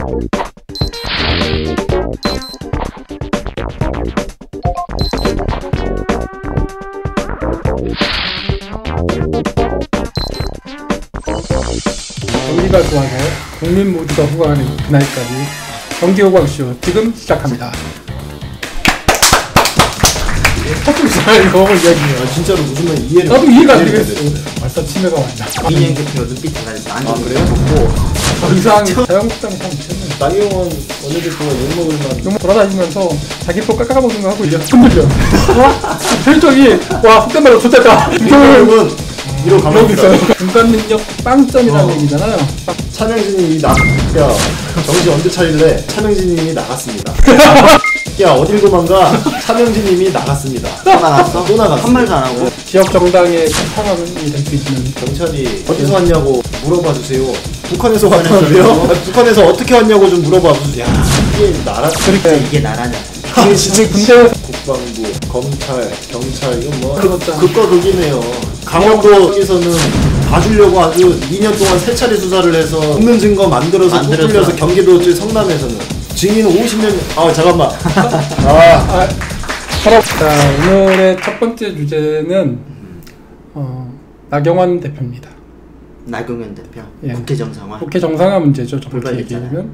경기가 좋아서 국민 모두가 호강하는 그날까지 경기 호강쇼 지금 시작합니다. 이거 이야기해요. 진짜로 무슨 말 이해를 나도 이해가 안 되겠어. 벌써 치매가 왔나. 이인영 대표 눈빛 달라졌어. 안 그래요? 더 이상 자유한국당이 참 미쳤네. 나경원 원내대표가 욕먹을 만 너무 돌아다니면서 자기 표 깎아먹는 거 하고 이제 흔들려. 표정이 와 속된 말로 좋겠다. 여러분 이러고 가만히 있어요. 중간 능력 빵점이라는 얘기잖아요. 차명진님이 야 정신 언제 차릴래? 차명진님이 나갔습니다. 야 어딜 도망가? 차명진님이 나갔습니다. 또 나갔어? 또 나갔어. 한 말도 안 하고. 지역 정당의 상황이 될 수 있는 경찰이 어디서 왔냐고 물어봐 주세요. 북한에서 왔다는데요? 북한에서 어떻게 왔냐고 좀 물어봐 주세요. 야 이게 나라 그러니까 이게 나라냐. 진짜 군대에서 국방부, 검찰, 경찰 이건 뭐 그렇다. 극과 극이네요. 강원도에서는 봐주려고 아주 2년 동안 3차례 수사를 해서 없는 증거 만들어서 뚫려서 경기도 쪽 성남에서는 증인 50년 아 잠깐만 자, 오늘의 첫 번째 주제는 나경원 대표입니다. 나경원 대표. 예. 국회 정상화. 국회 정상화 문제죠. 정확히 불발했잖아요. 얘기하면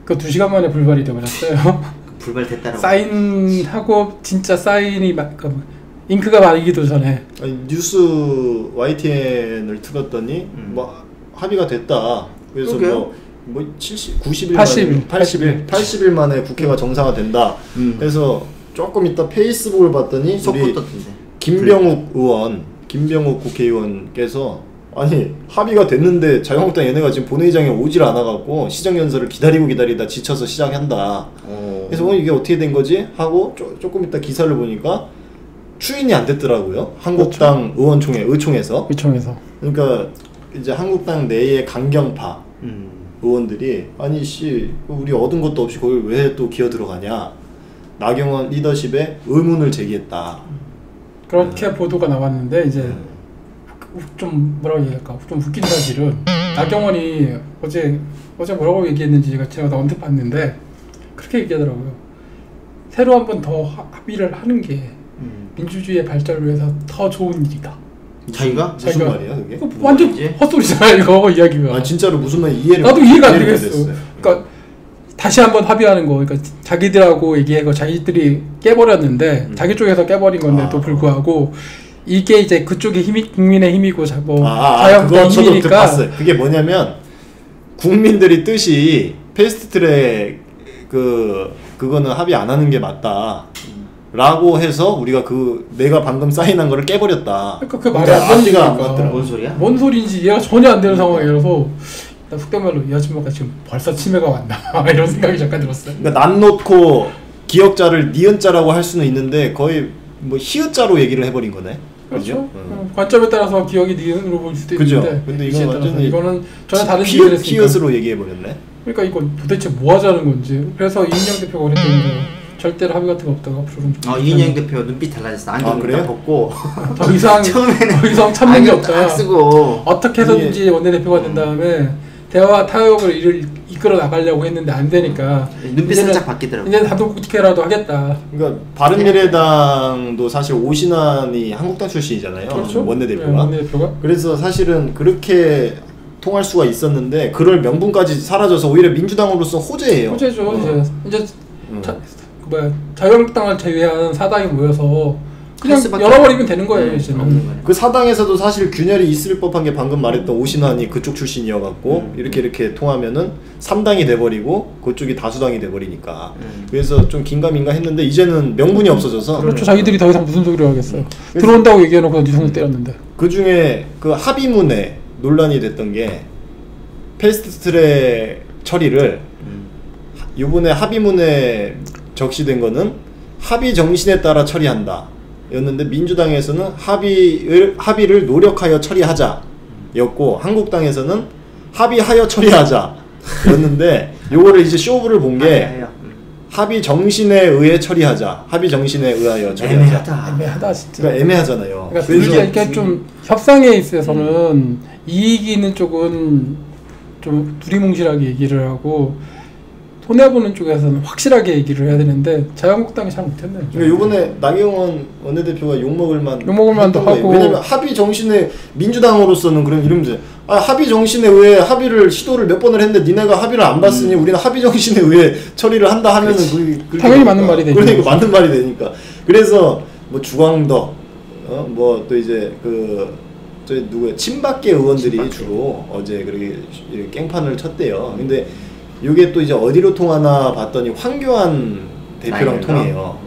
그 2시간 만에 불발이 되어버렸어요. 불발됐다라고. 사인하고 진짜 사인이 잉크가 마르기도 전에 아니, 뉴스 YTN을 틀었더니 뭐 합의가 됐다. 그래서 뭐 70, 90일 80일 만에 국회가 정상화된다. 그래서 조금 이따 페이스북을 봤더니 우리 김병욱 국회의원께서 아니 합의가 됐는데 자유한국당 얘네가 지금 본회의장에 오질 않아갖고 시정연설을 기다리다 지쳐서 시작한다. 그래서 이게 어떻게 된 거지? 하고 조금 이따 기사를 보니까 추인이 안 됐더라고요. 한국당 그렇죠. 의총에서. 그러니까 이제 한국당 내의 강경파 의원들이 아니 씨 우리 얻은 것도 없이 거기 왜 또 기어 들어가냐. 나경원 리더십에 의문을 제기했다. 그렇게 보도가 나왔는데 이제 좀 뭐라고 얘기할까 좀 웃긴 사실은 나경원이 어제 뭐라고 얘기했는지 제가 언뜻 봤는데 그렇게 얘기하더라고요. 새로 한 번 더 합의를 하는 게 민주주의의 발전을 위해서 더 좋은 일이다. 자기가? 무슨 말이야 그게? 완전 헛소리잖아 이거 이야기가. 아 진짜로 무슨 말 이해를 나도 이해가 안 되겠어. 그러니까 다시 한번 합의하는 거. 그러니까 자기들하고 얘기하고 자기들이 깨버렸는데 자기 쪽에서 깨버린 건데도 불구하고 이게 이제 그쪽의 힘이 국민의 힘이고 자유한국당 힘이니까. 봤어요. 그게 뭐냐면 국민들이 뜻이 패스트트랙 그거는 합의 안 하는 게 맞다. 라고 해서 우리가 내가 방금 사인한 거를 깨버렸다. 그러니까 그 말이 안 되는 얘기가 뭔 소리야? 뭔 소리인지 이해가 전혀 안 되는 상황이라서 나 속된 말로 이 아줌마가 지금 벌써 치매가 왔나 이런 생각이 잠깐 들었어요. 그러니까 난 놓고 기역자를 니은자라고 할 수는 있는데 거의 뭐 히읗자로 얘기를 해버린 거네. 그렇죠. 관점에 따라서 기억이 니은으로 보일 수도 그죠? 있는데 근데 이거는 전혀 다른 얘기를 했으니까 피읍으로 얘기해버렸네. 그러니까 이거 도대체 뭐 하자는 건지. 그래서 이인영 대표가 그랬던 거 절대로 합의 같은 거 없다가 앞으로는 이인영 대표 눈빛 달라졌어. 안경 다 벗고 더 이상 참는 게 없다. 쓰고 어떻게 해서든지 원내대표가 된 다음에 대화 타협을 이끌어 나가려고 했는데 안 되니까 눈빛 살짝 바뀌더라고. 이제 단독국회라도 하겠다. 그러니까 바른미래당도 사실 오신환이 한국당 출신이잖아요. 그렇죠? 원내대표가. 네, 원내대표가. 그래서 사실은 그렇게 통할 수가 있었는데 그럴 명분까지 사라져서 오히려 민주당으로서 호재예요. 호재죠. 이제 자유한국당을 제외한 사당이 모여서 그냥 열어버리면 되는 거예요. 이제는. 그 사당에서도 사실 균열이 있을 법한 게 방금 말했던 오신환이 그쪽 출신이어갖고 이렇게 통하면은 3당이 돼버리고 그쪽이 다수당이 돼버리니까 그래서 좀 긴가민가 했는데 이제는 명분이 없어져서 그렇죠. 자기들이 더 이상 무슨 소리를 하겠어요. 들어온다고 얘기해놓고 유성을 때렸는데. 그 중에 그 합의문에 논란이 됐던 게 패스트트랙 처리를 이번에 합의문에 적시된 거는 합의 정신에 따라 처리한다 였는데 민주당에서는 합의를 노력하여 처리하자 였고 한국당에서는 합의하여 처리하자 였는데 요거를 이제 쇼부를 본 게 합의 정신에 의해 처리하자 합의 정신에 의하여 처리하자 애매하다 진짜. 그러니까 애매하잖아요. 그러니까 이게 좀 협상에 있어서는 이익이 있는 쪽은 좀 두리뭉실하게 얘기를 하고 손해보는 쪽에서는 확실하게 얘기를 해야 되는데 자유한국당이 잘 못했네요. 그러니까 이번에 나경원 원내대표가 욕먹을 만도 하고 왜냐면 합의 정신에 민주당으로서는 그럼 이러면서 합의 정신에 의해 합의를 시도를 몇 번을 했는데 니네가 합의를 안 봤으니 우리는 합의 정신에 의해 처리를 한다 하면은 그게 당연히 맞는 말이 되죠. 그러니까 맞는 말이 되니까. 그래서 뭐 주광덕 뭐 또 이제 저 누구야 친박계 의원들이 주로 어제 그렇게 깽판을 쳤대요. 근데 이게 또 이제 어디로 통하나 봤더니 황교안 대표랑 통해요.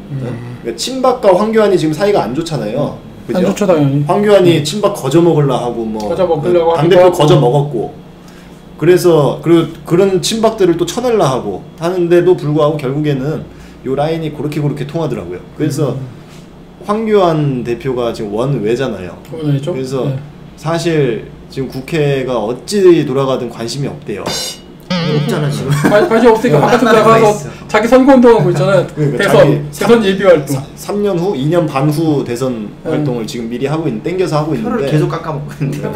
그러니까 친박과 황교안이 지금 사이가 안 좋잖아요. 그죠? 안 좋죠 당연히. 황교안이 친박 거저 먹으려 하고 뭐 당대표 거저 먹었고 그래서 그런 친박들을 또 쳐내려 하고 하는데도 불구하고 결국에는 요 라인이 그렇게 통하더라고요. 그래서 황교안 대표가 지금 원외잖아요. 원외죠. 그래서 네. 사실 지금 국회가 어찌 돌아가든 관심이 없대요. 없잖아 지금. 관심 없으니까 바깥에 나가서 자기 선거운동하고 있잖아요. 그러니까 대선 예비 활동. 3년 후, 2년 반 후 대선 활동을 지금 미리 하고 땡겨서 하고 있는데 표를 계속 깎아먹고 있는데.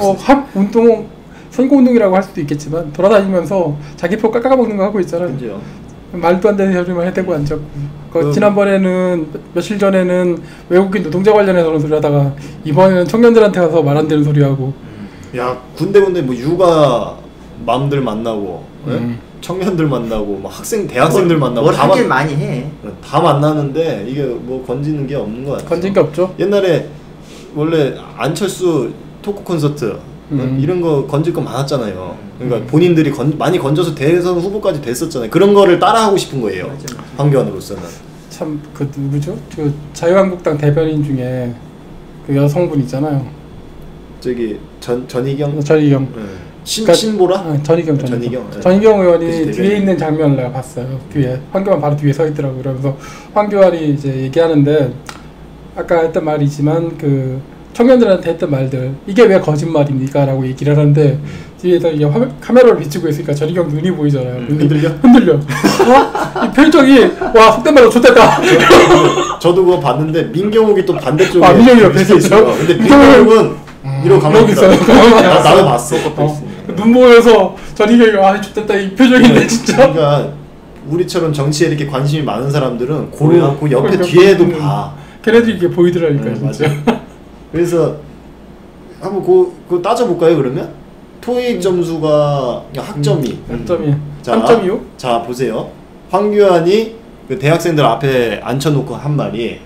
선거운동이라고 할 수도 있겠지만 돌아다니면서 자기 표 깎아먹는 거 하고 있잖아요. 그죠. 말도 안 되는 소리만 해대고 앉았고 지난번에는 며칠 전에는 외국인 노동자 관련해서 그런 소리 하다가 이번에는 청년들한테 가서 말 안 되는 소리 하고 야 군데군데 뭐 육아 맘들 만나고 청년들 만나고 뭐 대학생들 만나고 뭘 하길 많이 해. 다 만나는데 이게 뭐 건지는 게 없는 것 같아요. 건진 게 없죠. 옛날에 원래 안철수 토크 콘서트 이런 거 건질 거 많았잖아요. 그러니까 본인들이 많이 건져서 대선 후보까지 됐었잖아요. 그런 거를 따라하고 싶은 거예요. 맞아. 황교안으로서는. 참 누구죠? 그 자유한국당 대변인 중에 그 여성분 있잖아요. 저기 전희경. 네. 신보라? 전희경. 네. 전희경 의원이 뒤에 있는 장면을 내가 봤어요. 뒤에 황교안 바로 뒤에 서 있더라고요. 그러면서 황교안이 이제 얘기하는데 아까 했던 말이지만 청년들한테 했던 말들 이게 왜 거짓말입니까? 라고 얘기를 하는데 뒤에서 이게 카메라를 비추고 있으니까 전희경 눈이 보이잖아요. 흔들려. 이 표정이 와 속된 말로 좋댔다. 저도 그거 봤는데 민경욱이 또 반대쪽에 민경욱이 옆에 있었죠. 근데 민경욱은 이러고 가만히 있어. 나도 봤어. 눈 보여서 전희경이 좋댔다 이 표정인데 진짜. 그러니까 우리처럼 정치에 이렇게 관심이 많은 사람들은 고려하고 옆에 뒤에도 봐. 걔네들이 이게 보이더라니까 진짜. 그래서 한번 그거 따져볼까요 그러면? 토익 점수가 학점이 3.25? 자 보세요. 황교안이 그 대학생들 앞에 앉혀놓고 한 말이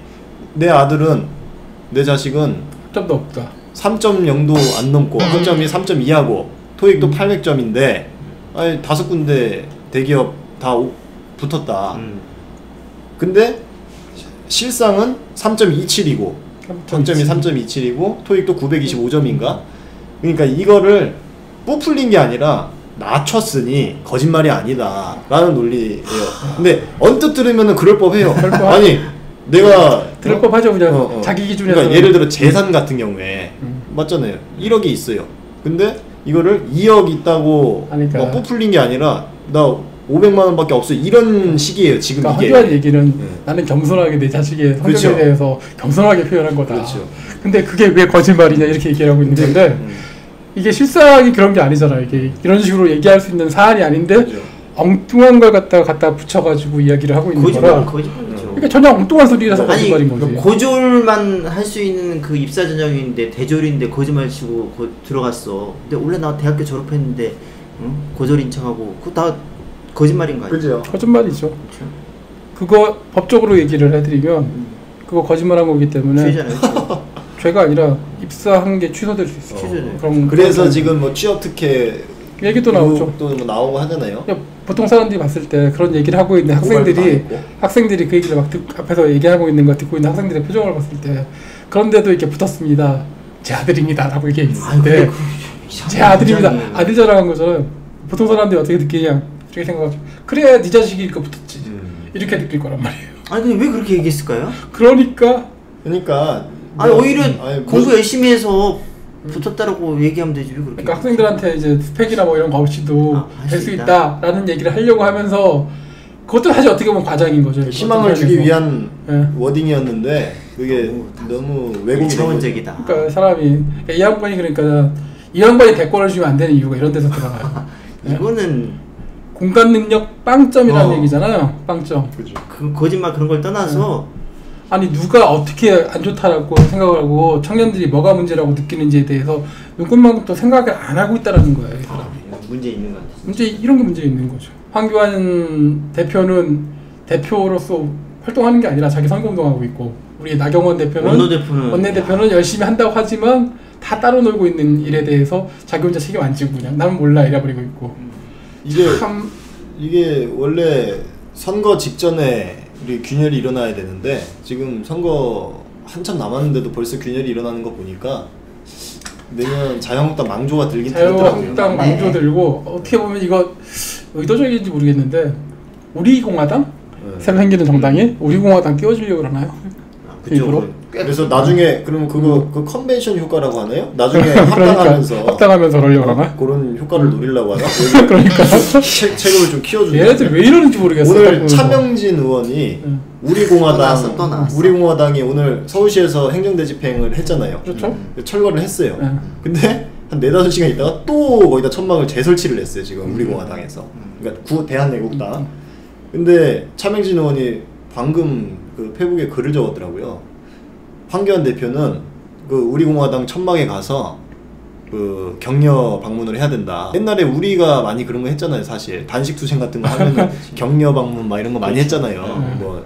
내 자식은 학점도 없다. 3.0도 안 넘고 학점이 3.2하고 토익도 800점인데 아니 5군데 대기업 다 붙었다. 근데 실상은 3.27이고 학점이 3.27이고 토익도 925점인가? 그러니까 이거를 부풀린 게 아니라 낮췄으니 거짓말이 아니다 라는 논리예요. 근데 언뜻 들으면 그럴 법해요. 아니 내가 그럴 법하죠. 그냥 자기 기준에서. 그러니까 예를 들어 재산 같은 경우에 맞잖아요. 1억이 있어요. 근데 이거를 2억 있다고 막 부풀린 게 아니라 나 500만 원밖에 없어 이런 식이에요 지금. 그러니까 이게 황교안 얘기는 나는 겸손하게 내 자식의 성격에 그렇죠. 대해서 겸손하게 표현한 거다. 그렇죠. 근데 그게 왜 거짓말이냐 이렇게 얘기를 하고 있는 건데 이게 실상이 그런 게 아니잖아요. 이게 이런 식으로 얘기할 수 있는 사안이 아닌데 그렇죠. 엉뚱한 걸 갖다 붙여가지고 이야기를 하고 있는 거라. 거짓말이죠. 그러니까 전혀 엉뚱한 소리라서 거짓말인 거지. 고졸만 할 수 있는 그 입사 전형인데 대졸인데 거짓말 치고 들어갔어. 근데 원래 나 대학교 졸업했는데 고졸인 척하고 그거 다 거짓말인 거 아니야? 그죠. 거짓말이죠. 그거 법적으로 얘기를 해드리면 그거 거짓말한 거기 때문에 죄잖아요. 죄가 아니라 입사한 게 취소될 수 있어요. 그래서 지금 뭐 취업 특혜 얘기도 나오죠. 또 뭐 나오고 하잖아요. 보통 사람들이 봤을 때 그런 얘기를 하고 있는 학생들이 그 얘기를 막 앞에서 얘기하고 있는 거 듣고 있는 학생들의 표정을 봤을 때 그런데도 이렇게 붙었습니다. 제 아들입니다라고 얘기했을 때 제 아들입니다. 아들 자랑한 것처럼 보통 사람들이 어떻게 느끼냐 이렇게 생각하죠. 그래야 네 자식이니까 붙었지. 이렇게 느낄 거란 말이에요. 아니 근데 왜 그렇게 얘기했을까요? 그러니까 아니 오히려 공부 열심히 해서 붙었다라고 얘기하면 되지 왜 그렇게? 그러니까 학생들한테 이제 스펙이나 뭐 이런 거 없이도 될 수 있다라는 얘기를 하려고 하면서 그것도 사실 어떻게 보면 과장인 거죠. 희망을 주기 위한 워딩이었는데 그게 너무 외국적이다. 그러니까 사람이 이 양반이 대권을 주면 안 되는 이유가 이런 데서 들어가요. 이거는 공간 능력 빵점이라는 얘기잖아요. 빵점. 그죠. 그 거짓말 그런 걸 떠나서 아니 누가 어떻게 안 좋다라고 생각을 하고 청년들이 뭐가 문제라고 느끼는지에 대해서 눈꽃만큼도 생각을 안 하고 있다라는 거예요. 이 사람이. 문제 있는 것 같아요. 문제 이런 게 문제 있는 거죠. 황교안 대표는 대표로서 활동하는 게 아니라 자기 선거운동하고 있고 우리 나경원 대표는 원내대표는 열심히 한다고 하지만 다 따로 놀고 있는 일에 대해서 자기 혼자 책임 안 지고 그냥 나는 몰라 이래버리고 있고 이게 원래 선거 직전에 우리 균열이 일어나야 되는데 지금 선거 한참 남았는데도 벌써 균열이 일어나는 거 보니까 내년 자유한국당 망조가 들긴 들더라고요. 자유한국당 망조 들고 어떻게 보면 이거 의도적인지 모르겠는데 우리공화당? 새로 생기는 정당이 우리공화당 끼워주려고 그러나요? 그렇죠. 그래서 나중에 그러면 그거 그 컨벤션 효과라고 하나요? 나중에 합당하면서 합당하면서 그러려고 그러나? 그런 효과를 노리려고 하나? 그러니까 체급을 좀 키워준다. 얘네들 왜 이러는지 모르겠어. 오늘 차명진 의원이 우리공화당이 오늘 서울시에서 행정대집행을 했잖아요. 그렇죠. 철거를 했어요. 근데 한 4-5시간 있다가 또 거기다 천막을 재설치를 했어요. 지금 우리공화당에서. 그러니까 대한애국당. 근데 차명진 의원이 방금 그 페북에 글을 적었더라고요. 황교안 대표는 그 우리공화당 천막에 가서 그 격려 방문을 해야 된다. 옛날에 우리가 많이 그런 거 했잖아요. 사실 단식 투쟁 같은 거 하면은 격려 방문 막 이런 거 많이 했잖아요. 뭐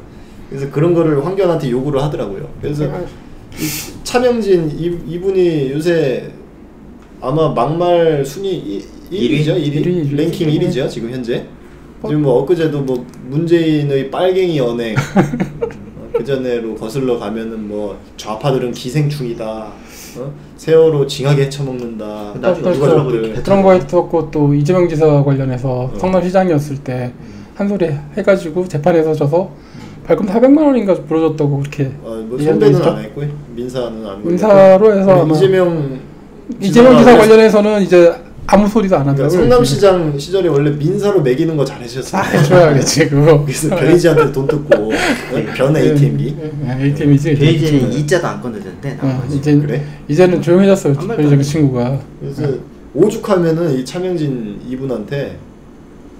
그래서 그런 거를 황교안한테 요구를 하더라고요. 그래서 이 차명진 이분이 요새 아마 막말 순위 1위죠. 1위 랭킹 1위죠. 지금 현재. 지금 뭐 엊그제도 뭐 문재인의 빨갱이 연행 그 전에로 거슬러 가면은 뭐 좌파들은 기생충이다. 세월호 징하게 헤쳐먹는다. 그런 거 했었고 또 이재명 지사 관련해서 성남시장이었을 때 한 소리 해가지고 재판에서 져서 벌금 400만 원인가 불어줬다고 그렇게. 뭐 선배는 안 했고요. 민사는 안. 민사로 해서 아마 이재명 지사 관련해서는 이제 아무 소리도 안 한다고. 성남시장 시절에 원래 민사로 매기는 거 잘하셨어요. 해줘야겠지 그거. 그래서 변희재한테 돈 뜯고 변 ATM기. ATM이지. 변희재는 이자도 안 건드렸대. 이제는 조용해졌어요. 변희재 그 친구가. 그래서 오죽하면은 이 차명진 이분한테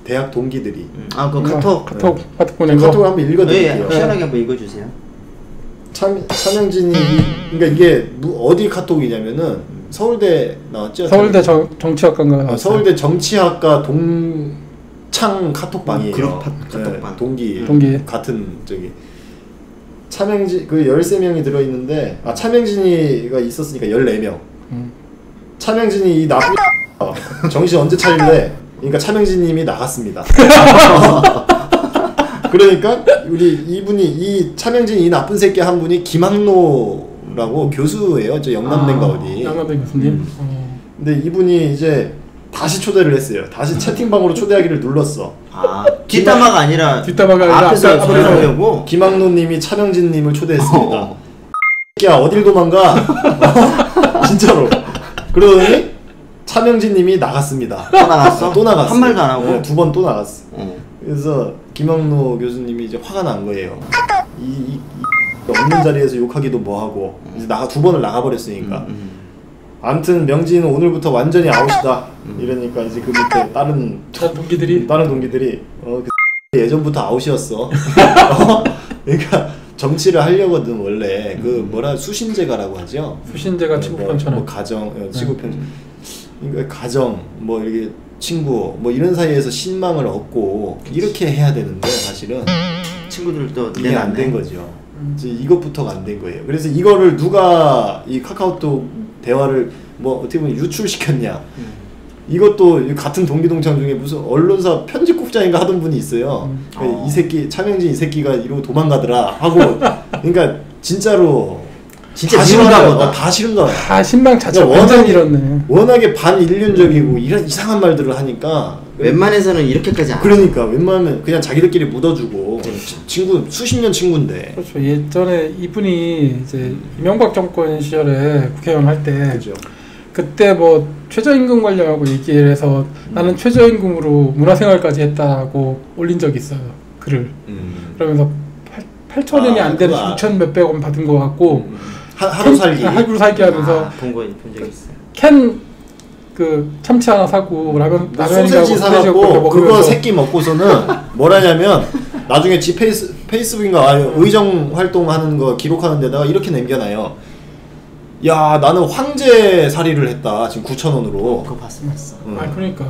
대학 동기들이 그 카톡 보낸 거. 카톡을 한번 읽어드릴게요. 시원하게 한번 읽어주세요. 차명진이 그러니까 이게 어디 카톡이냐면은. 서울대 나왔죠? 서울대 정치학과인가 나왔어요. 서울대 정치학과 동창 카톡방이에요. 그룹 카톡방. 동기 같은 저기 차명진 그 13명이 들어 있는데 차명진이가 있었으니까 14명. 차명진이 이 나쁜 정신 언제 차릴래? 그러니까 차명진님이 나갔습니다. 그러니까 우리 이분이 이 차명진 이 나쁜 새끼 한 분이 김학로 라고 교수예요. 저 영남대인가 어디. 영남대 교수님. 근데 이분이 이제 다시 초대를 했어요. 다시 채팅방으로 초대하기를 눌렀어. 뒷담화가 아니라 앞에서 하려고. 김학노님이 차명진님을 초대했습니다. 야 어딜 도망가? 진짜로. 그러더니 차명진님이 나갔습니다. 또 나갔어. 한 말도 안 하고 2번 또 나갔어. 그래서 김학노 교수님이 이제 화가 난 거예요. 없는 자리에서 욕하기도 뭐하고 이제 2번을 나가버렸으니까 아무튼 명진은 오늘부터 완전히 아웃이다 이러니까 이제 그 밑에 다른 동기들이 그 예전부터 아웃이었어. 그러니까 정치를 하려거든 원래 그 뭐라 수신제가라고 하죠. 수신제가 친구 편처럼 뭐 가정 친구 편 그러니까 가정 뭐 이렇게 친구 뭐 이런 사이에서 신망을 얻고 이렇게 해야 되는데 사실은 친구들도 이게 안 된 거죠. 이제 이것부터가 안 된 거예요. 그래서 이거를 누가 이 카카오톡 대화를 뭐 어떻게 보면 유출시켰냐. 이것도 같은 동기동창 중에 무슨 언론사 편집국장인가 하던 분이 있어요. 이 새끼 차명진 이 새끼가 이러고 도망가더라 하고 그러니까 진짜로 진짜 싫은가 보다. 다 싫은가 봐. 다 신망 자체가 완전 잃었네. 워낙에 반인륜적이고 이런 이상한 말들을 하니까 웬만해서는 이렇게까지 안 그러니까 웬만하면 그냥 자기들끼리 묻어주고 친구 수십 년 친구인데. 그렇죠. 예전에 이분이 이제 이명박 정권 시절에 국회의원 할 때 그죠. 그때 뭐 최저임금 관련하고 얘기를 해서 나는 최저임금으로 문화생활까지 했다고 올린 적이 있어요. 글을. 그러면서 8,000원이 안 되는 6천 몇백 원 받은 거 같고 하루 살기 하루 살기 하면서 본 적이 있어요. 캔 그 참치 하나 사고 라면 소세지 사갖고 그거 새끼 먹고서는 뭐라냐면 나중에 지 페이스북인가 의정 활동하는 거 기록하는 데다가 이렇게 남겨놔요. 야 나는 황제살이를 했다 지금 9,000원으로. 그거 봤어. 아 그러니까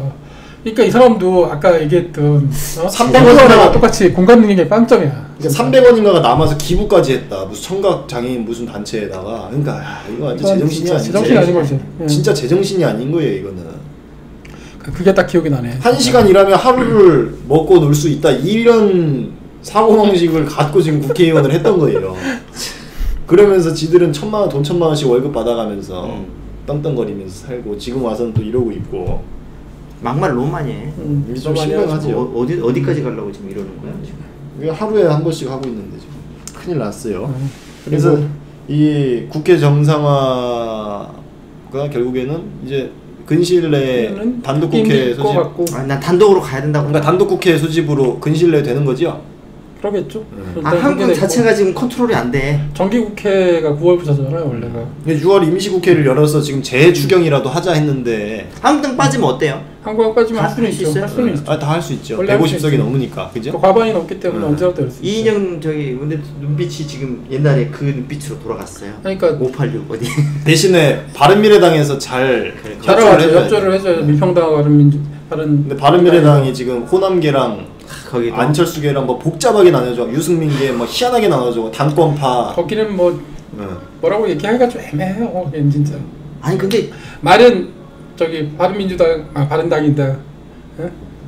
이 사람도 아까 얘기했던 300원이나 똑같이 공감 능력이 빵점이야. 300원인가가 남아서 기부까지 했다. 무슨 청각 장애인 무슨 단체에다가. 그러니까 야, 이거 완전 제정신이 아니지. 제정신이 아닌 거지. 진짜 제정신이 아닌 거예요 이거는. 그게 딱 기억이 나네. 1시간 일하면 하루를 먹고 놀 수 있다. 이런 사고방식을 갖고 지금 국회의원을 했던 거예요. 그러면서 지들은 돈 1,000만 원씩 월급 받아가면서 떵떵거리면서 살고 지금 와서는 또 이러고 있고. 막말 너무 많이 해. 이게 좀 심각하죠. 어디까지 가려고 지금 이러는 거야 지금? 하루에 한 번씩 하고 있는데 지금 큰일 났어요. 그래서 이 국회 정상화가 결국에는 이제 근시일 내에 단독 국회 소집. 난 단독으로 가야 된다고. 그러니까 단독 국회 소집으로 근시일 내에 되는 거죠? 그러겠죠. 한국 자체가 지금 컨트롤이 안 돼. 정기국회가 9월부터잖아요 원래가. 6월 임시국회를 열어서 지금 재추경이라도 하자 했는데 한국당 빠지면 어때요? 한국당 빠지면 할 수는 있죠. 할 수는 있죠. 다 할 수 있죠. 150석이 넘으니까 그죠? 과반이 넘기 때문에 언제라도 할 수 있죠. 이인영 근데 눈빛이 지금 옛날에 그 눈빛으로 돌아갔어요. 그러니까 586 어디? 대신에 바른미래당에서 잘 협조를 해줘야 민평당과 근데 바른미래당이 지금 호남계랑 거기도 안철수계랑 뭐 복잡하게 나눠져. 유승민계 뭐 희한하게 나눠져. 당권파. 거기는 뭐라고 얘기하기가 좀 애매해요. 거기는 진짜. 아니 근데 말은 저기 바른당인데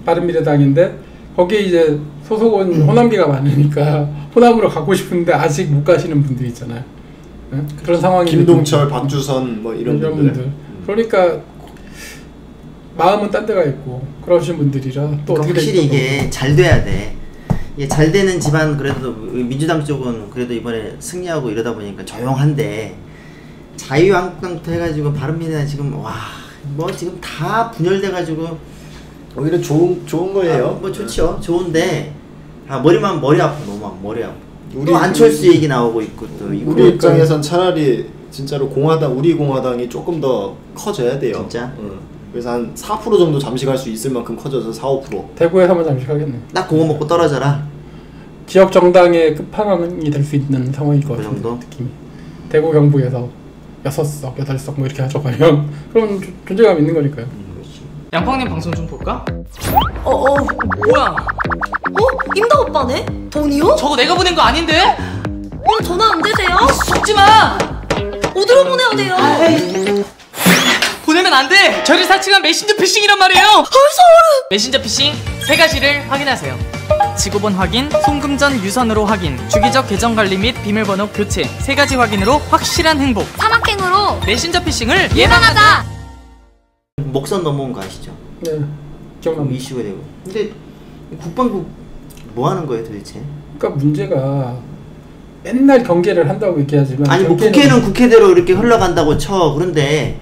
바른미래당인데 거기에 이제 소속은 호남계가 많으니까 호남으로 가고 싶은데 아직 못 가시는 분들 있잖아요. 그런 상황이. 김동철, 박주선 뭐 이런 분들. 그러니까 마음은 딴 데가 있고 그러신 분들이라 또 그러니까 확실히 이게 잘 돼야 돼. 이게 잘 되는 집안 그래도 민주당 쪽은 그래도 이번에 승리하고 이러다 보니까 조용한데 자유한국당부터 해가지고 바른미래당 지금 뭐 지금 다 분열돼가지고 오히려 좋은 거예요. 뭐 좋죠. 좋은데 머리 아파 너무 머리 아파. 또 안철수 얘기 나오고 있고 또 우리 입장에선 차라리 진짜로 우리 공화당이 조금 더 커져야 돼요. 진짜? 그래서 한 4% 정도 잠식할 수 있을 만큼 커져서 4-5%. 대구에서만 잠식하겠네. 딱 그거 먹고 떨어져라. 지역 정당의 끝판왕이 될 수 있는 상황일 것 같은데. 느낌이. 대구 경북에서 6석, 8석 뭐 이렇게 가져가면 그럼 존재감 있는 거니까요. 양팡님 방송 좀 볼까? 뭐야? 임덕 오빠네? 돈이요? 저거 내가 보낸 거 아닌데? 전화 안 되세요? 속지마! 어디로 보내야 돼요? 보내면 안 돼! 저를 사칭한 메신저 피싱이란 말이에요! 소름! 메신저 피싱 3가지를 확인하세요. 지구본 확인, 송금전 유선으로 확인, 주기적 계정 관리 및 비밀번호 교체 3가지 확인으로 확실한 행복. 사막행으로 메신저 피싱을 예방하자! 목선 넘어온 거 아시죠? 네, 기억납니다. 이슈가 되고. 근데 국방부 뭐 하는 거예요 도대체? 그러니까 문제가 맨날 경계를 한다고 얘기하지만 아니 뭐 국회는 국회대로 이렇게 흘러간다고 쳐. 그런데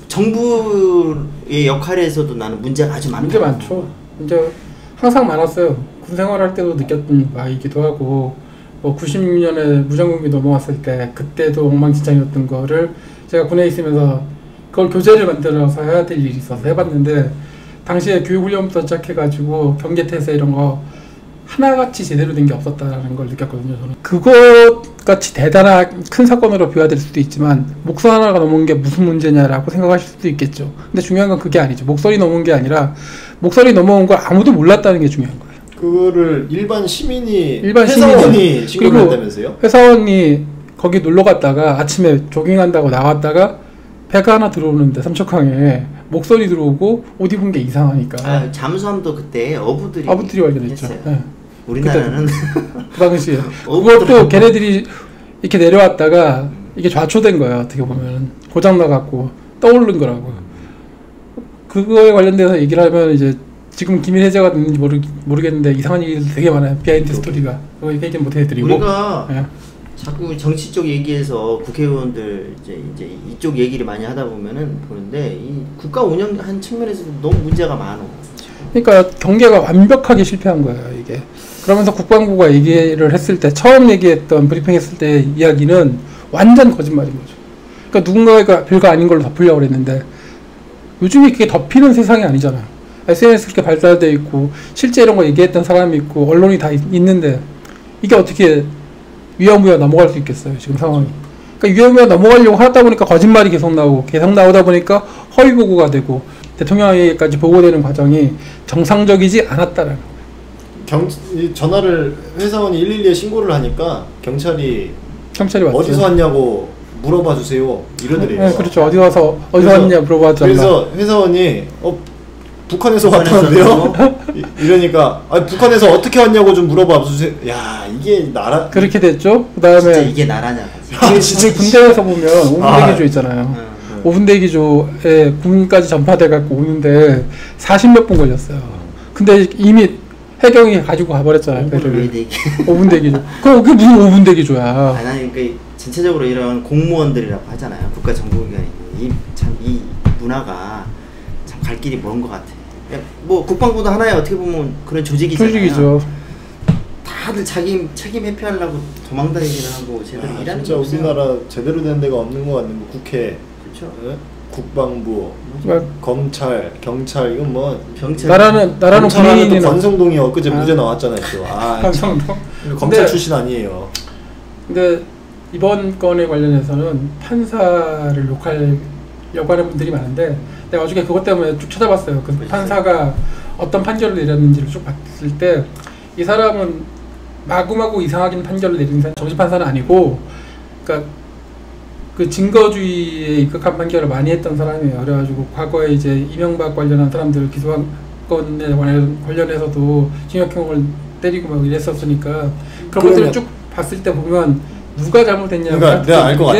정부의 역할에서도 나는 문제가 아주 많다. 문제 많죠. 문제 항상 많았어요. 군 생활할 때도 느꼈던 바이기도 하고 뭐 96년에 무장공비 넘어왔을 때 그때도 엉망진창이었던 거를 제가 군에 있으면서 그걸 교재를 만들어서 해야 될 일이 있어서 해봤는데 당시에 교육훈련부터 시작해가지고 경계태세 이런 거 하나같이 제대로 된 게 없었다는 걸 느꼈거든요. 저는 그것같이 대단한 큰 사건으로 비화될 수도 있지만 목선 하나가 넘은 게 무슨 문제냐라고 생각하실 수도 있겠죠. 근데 중요한 건 그게 아니죠. 목선이 넘은 게 아니라 목선이 넘어온 걸 아무도 몰랐다는 게 중요한 거예요. 그거를 일반 회사원이 신고를 했다면서요? 회사원이 거기 놀러 갔다가 아침에 조깅한다고 나왔다가 배가 하나 들어오는데 삼척항에 목소리 들어오고 옷 입은 게 이상하니까. 잠수함도 그때 어부들이 발견했죠. 네. 우리나라는 그 당시에 그것도 걔네들이 이렇게 내려왔다가 이게 좌초된 거야. 어떻게 보면 고장 나갖고 떠오른 거라고. 그거에 관련돼서 얘기를 하면 이제 지금 기밀 해제가 됐는지 모르겠는데 이상한 얘기들 되게 많아요. 비하인드 스토리가. 그거 얘기는 못 해드리고. 우리가 자꾸 정치 쪽 얘기해서 국회의원들 이제 이쪽 얘기를 많이 하다 보는데 이 국가 운영한 측면에서도 너무 문제가 많아. 그러니까 경계가 완벽하게 실패한 거예요 이게. 그러면서 국방부가 얘기를 했을 때 처음 얘기했던 브리핑했을 때 이야기는 완전 거짓말인 거죠. 그러니까 누군가가 별거 아닌 걸로 덮으려고 그랬는데 요즘에 그게 덮이는 세상이 아니잖아요. SNS 그렇게 발달돼 있고 실제 이런 거 얘기했던 사람이 있고 언론이 다 있는데 이게 어떻게 위험무효 넘어갈 수 있겠어요 지금 상황이. 그러니까 위험무효 넘어가려고 하다 보니까 거짓말이 계속 나오다 보니까 허위 보고가 되고 대통령에게까지 보고되는 과정이 정상적이지 않았다라는 거예요. 이 전화를 회사원이 112에 신고를 하니까 경찰이 왔죠. 어디서 왔냐고 물어봐 주세요 이러더래요. 네, 그렇죠. 어디서 왔냐 물어봐줘. 그래서 회사원이 북한에서 왔다는데요? 이러니까 아니 북한에서 어떻게 왔냐고 좀 물어봐 주세요. 야 이게 나라 그렇게 됐죠. 그다음에 진짜 이게 나라냐. 우리 군대에서 보면 5분 대기조 있잖아요. 5분 대기조에 군까지 전파돼 갖고 오는데 40몇 분 걸렸어요. 근데 이미 해경이 가지고 가버렸잖아요. 배를. 5분 대기조. 그게 무슨 5분 대기조야? 아니 그러니까 전체적으로 이런 공무원들이라고 하잖아요. 국가정보기관이 이 문화가 참 갈 길이 먼 것 같아. 뭐 국방부도 하나의 어떻게 보면 그런 조직이잖아요. 조직이죠. 다들 자기 책임 회피하려고 도망다니기를 하고 제대로 일하는 게 진짜 없어요. 우리나라 제대로 된 데가 없는 것 같네. 뭐 국회, 그렇죠. 국방부, 뭐, 검찰, 경찰 이건 뭐 경찰 나라는 검찰하면 또 군인이 권성동이 엊그제 무죄 나왔잖아요. 또. 아, 권성동. 검찰 근데- 출신 아니에요. 근데 이번 건에 관련해서는 판사를 욕하려고 하는 분들이 많은데 내가 어저께 그것 때문에 쭉 찾아봤어요. 그 판사가 어떤 판결을 내렸는지를 쭉 봤을 때 이 사람은 마구마구 이상하긴 판결을 내린 정식 판사는 아니고, 그러니까 그 증거주의에 입각한 판결을 많이 했던 사람이에요. 그래가지고 과거에 이제 이명박 관련한 사람들을 기소한 건에 관련해서도 징역형을 때리고 막 이랬었으니까 그런 것들을 쭉 봤을 때 보면 누가 잘못했냐고. 그러니까 내가 알 것 같아.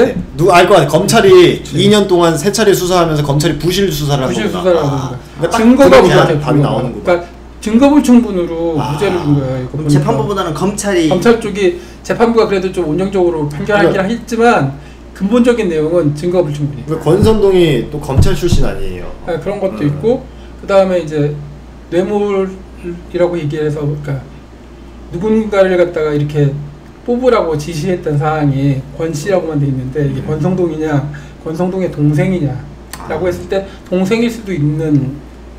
알 것 같아. 검찰이 2년 동안 세 차례 수사하면서 검찰이 부실 수사를 한 부실 거구나. 수사를 하는 거야. 그러니까 증거가 답이 문제가 나오는구나. 그러니까 증거불충분으로 무죄를 준 거예요. 이거 보니까. 재판부보다는 검찰 쪽이 재판부가 그래도 좀 온정적으로 판결하긴 했지만 근본적인 내용은 증거불충분이에요. 그러니까 권선동이 또 검찰 출신 아니에요. 네, 그런 것도 있고 그 다음에 이제 뇌물이라고 얘기해서 그러니까 누군가를 갖다가 이렇게 뽑으라고 지시했던 사항이 권 씨라고만 돼 있는데 이게 권성동이냐 권성동의 동생이냐라고 했을 때 동생일 수도 있는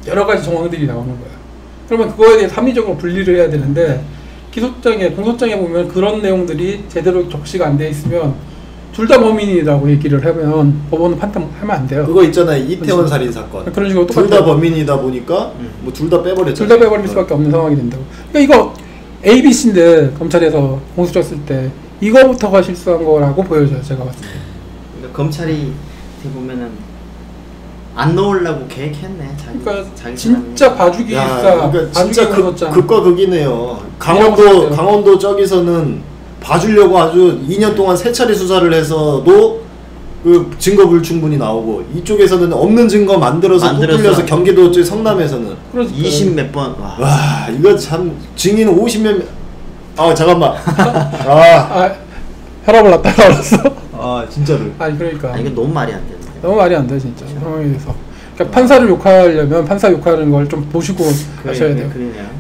여러 가지 정황들이 나오는 거야. 그러면 그거에 대해 합리적으로 분리를 해야 되는데 공소장에 보면 그런 내용들이 제대로 적시가 안 돼 있으면 둘 다 범인이라고 얘기를 하면 법원은 판단하면 안 돼요. 그거 있잖아요. 이태원 살인 사건. 그런 식으로 둘 다 범인이다 보니까 뭐 둘 다 빼버렸잖아요. 둘 다 빼버릴 수밖에 없는 상황이 된다고. 그러니까 이거 A, B, C인데 검찰에서 공소장 쓸 때 이거부터가 실수한 거라고 보여져요. 제가 봤을 때. 그러니까 검찰이 어떻게 보면은 안 넣으려고 계획했네. 그러니까 자기 진짜 봐주기 그러니까 봐주기 진짜 공소장. 극과 극이네요. 이라고 생각해요. 강원도 저기서는 봐주려고 아주 2년 동안 세 차례 수사를 해서도 그 증거 불충분이 나오고 이쪽에서는 없는 증거 만들어서 또 뚫려서 경기도 쪽 성남에서는 20 몇 번. 와 이거 참 증인 50몇 잠깐만 혈압을 났다 올랐어. 진짜로. 아니 그러니까. 이거 너무 말이 안 되는데. 너무 말이 안 돼 진짜 상황에 대해서. 그러니까 판사를 욕하려면 판사 욕하는 걸 좀 보시고 하셔야 돼요.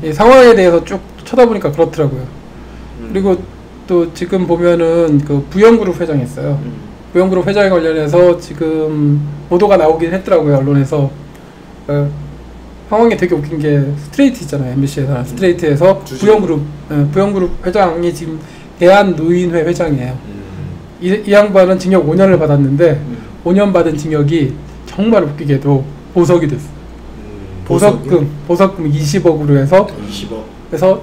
이 상황에 대해서 쭉 쳐다보니까 그렇더라고요. 그리고 또 지금 보면은 그 부영그룹 회장이 있어요. 부영그룹 회장에 관련해서 지금 보도가 나오긴 했더라고요 언론에서. 상황이 되게 웃긴 게 스트레이트 있잖아요. MBC에서 스트레이트에서 부영그룹 회장이 지금 대한노인회 회장이에요. 이 양반은 징역 5년을 받았는데 5년 받은 징역이 정말 웃기게도 보석이 됐어요. 보석금 20억으로 해서 20억. 그래서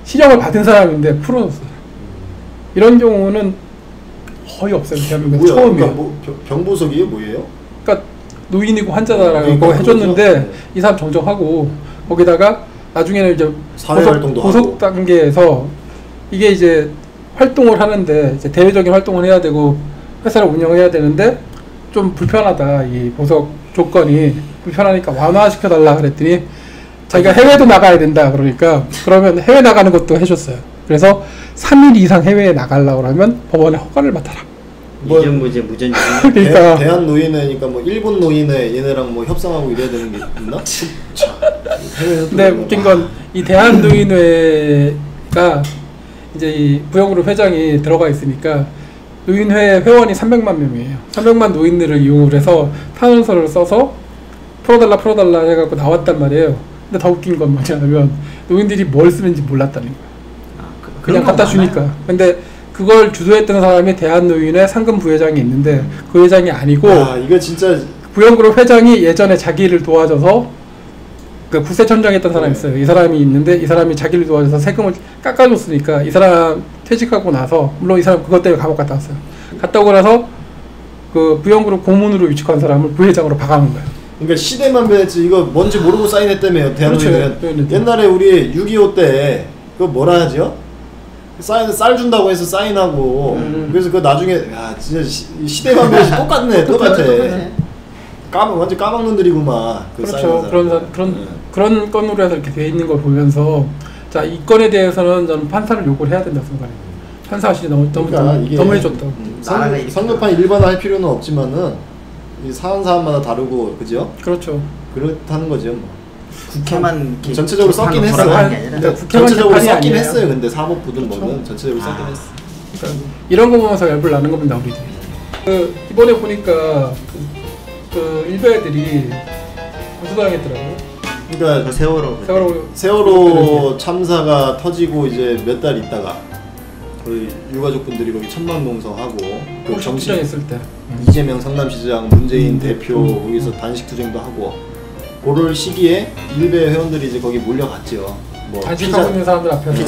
실형을 받은 사람인데 풀어줬어요. 이런 경우는 거의 없어요. 대한민국 처음이에요. 그러니까 뭐 병보석이에요, 뭐예요? 그러니까 노인이고 환자다라고 그러니까 해줬는데 이 사람 정정하고 거기다가 나중에는 이제 보석 단계에서 이게 이제 활동을 하는데 이제 대외적인 활동을 해야 되고 회사를 운영해야 되는데 좀 불편하다 이 보석 조건이 불편하니까 완화시켜 달라 그랬더니 자기가 해외도 나가야 된다 그러니까 그러면 해외 나가는 것도 해줬어요. 그래서 3일 이상 해외에 나가려고 하면 법원에 허가를 받아라. 이전무죄 무전유죄. 그러니까 대한 노인회니까 뭐 일본 노인회 얘네랑 뭐 협상하고 이래야 되는 게 있나? 근데 웃긴 건 이 대한 노인회가 이제 이 부영그룹 회장이 들어가 있으니까 노인회 회원이 300만 명이에요. 300만 노인들을 이용을 해서 탄원서를 써서 풀어달라 해갖고 나왔단 말이에요. 근데 더 웃긴 건 뭐냐면 노인들이 뭘 쓰는지 몰랐다는 거야. 그냥 갖다 주니까. 근데 그걸 주도했던 사람이 대한노인의 상금 부회장이 있는데 그 회장이 아니고 이거 진짜 부영그룹 회장이 예전에 자기를 도와줘서 그 국세청장 했던 사람이 있어요. 이 사람이 있는데 이 사람이 자기를 도와줘서 세금을 깎아줬으니까 이 사람 퇴직하고 나서 물론 이 사람 그것 때문에 감옥 갔다 왔어요. 갔다 오고 나서 그 부영그룹 고문으로 위촉한 사람을 부회장으로 박아놓은 거예요. 그러니까 시대만 변했지 이거 뭔지 모르고 사인했다며요. 대한민국은 그렇죠. 옛날에 우리 6.25 때 그거 뭐라 하죠? 쌀 준다고 해서 사인하고 그래서 그 나중에 야 진짜 시대만 변했지 똑같네 똑같아. 완전 까막눈들이구만. 그 그렇죠. 그런 건으로 해서 이렇게 돼 있는 걸 보면서 자 이 건에 대해서는 저는 판사를 요구를 해야 된다 생각해요. 판사실이 너무 해줬다고. 성급한 일반화할 필요는 없지만은 이 사안마다 다르고 그죠? 그렇죠. 그렇다는 거죠. 뭐. 국회만 전체적으로 썩긴 했어요. 전체적으로 썩긴 했어요. 근데 사법부든 그렇죠? 뭐든 전체적으로 썩긴 했어. 그러니까 이런 거 보면서 열불 나는 겁니다 우리들이. 그 이번에 보니까 그 일부 애들이 구속당했더라고요. 그러니까 세월호 참사가 터지고 이제 몇 달 있다가 거의 유가족분들이 거기 천만 농성하고 그 정치장했을 때 이재명 성남시장, 문재인 대표 거기서 단식 투쟁도 하고 그럴 시기에 일베 회원들이 이제 거기 몰려갔죠. 뭐 단식하고 있는 사람들 앞에서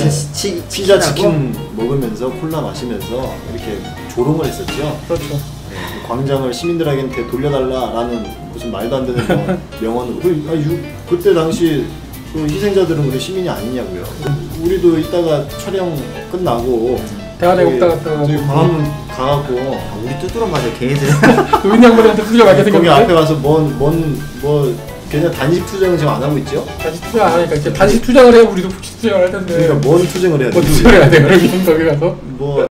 피자 치킨 먹으면서 콜라 마시면서 이렇게 조롱을 했었죠. 그렇죠. 광장을 시민들에게 돌려달라라는 무슨 말도 안 되는 명언으로 그때 당시 그 희생자들은 우리 시민이 아니냐고요. 우리도 이따가 촬영 끝나고 대한애국당 갔다가 저희 광화문 가갖고 우리 뚜드러 맞아 걔네들. 노인 양반한테 두드려 맞게 생겼는데 거기 앞에 가서 뭐 그냥 단식 투쟁은 지금 안 하고 있죠? 단식 투쟁 안 하니까 이제 단식 투쟁을 해 우리도 투쟁을 할 텐데. 그러니까 뭔 투쟁을 해야 돼? 뭔 투쟁을 해야 돼 그러면 거기 가서 뭐